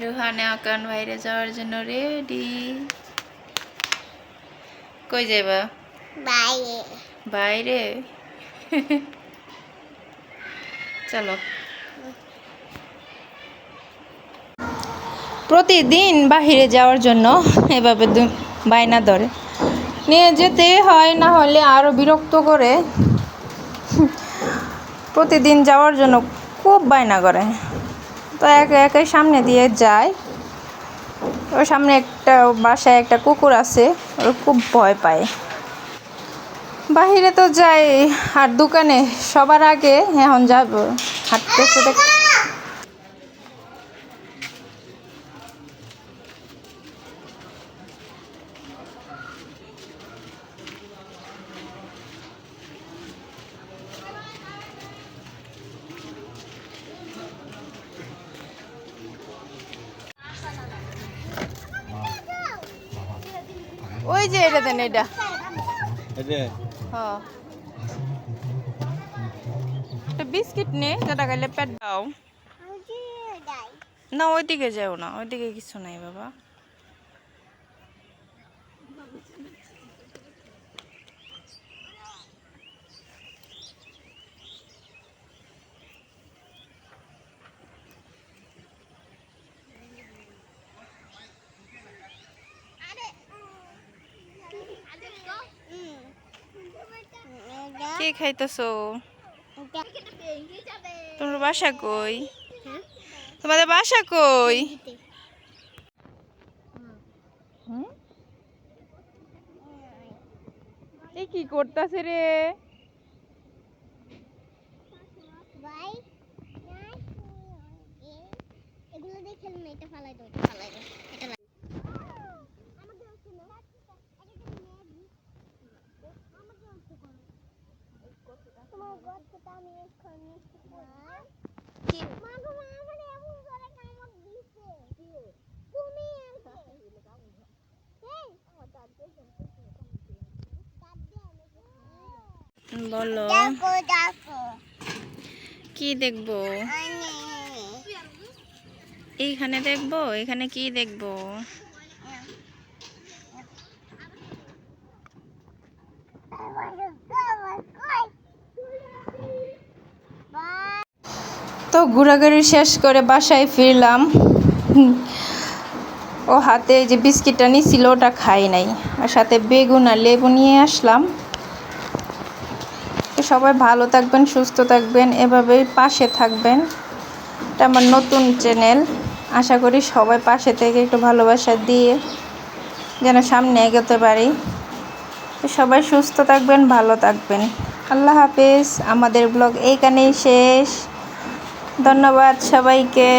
রুহানে আকান বাইরে যাওয়ার জন্য রেডি। কই যাইবা? বাইরে। বাইরে? চলো। প্রতিদিন বাহিরে যাওয়ার জন্য এভাবে বায়না ধরে, নিয়ে যেতে হয়, না হলে আরও বিরক্ত করে। প্রতিদিন যাওয়ার জন্য খুব বায়না করে, তো একে একে সামনে দিয়ে যায়। ওর সামনে একটা বাসায় একটা কুকুর আছে, ওর খুব ভয় পায়। বাহিরে তো যাই, আর দোকানে সবার আগে এখন যাব হাঁটতেছে। ওই যে এটা দেন, এটা হ্যাঁ, একটা বিস্কিট নে, যেটা খাইলে পেট দাও না। ওইদিকে যাও না, ওইদিকে কিছু নাই বাবা। কি খাইতেছো? তোমার বাসা কই? তোমাদের বাসা কই? এই কি করতেছে রে? এগুলো দিয়ে খেলুন, এটা ফালাই দাও, ফালাই দাও। বলো, কি দেখবো? এইখানে দেখবো? এখানে কি দেখবো? তো ঘোরাঘুরি শেষ করে বাসায় ফিরলাম। ও হাতে যে বিস্কিটটা নিছিল ওটা খাই নাই, আর সাথে বেগুন আর লেবু নিয়ে আসলাম। সবাই ভালো থাকবেন, সুস্থ থাকবেন, এভাবেই পাশে থাকবেন। এটা আমার নতুন চ্যানেল, আশা করি সবাই পাশে থেকে একটু ভালোবাসা দিয়ে যেন সামনে এগোতে পারি। সবাই সুস্থ থাকবেন, ভালো থাকবেন। আল্লাহ হাফেজ। আমাদের ব্লগ এইখানেই শেষ। ধন্যবাদ সবাইকে।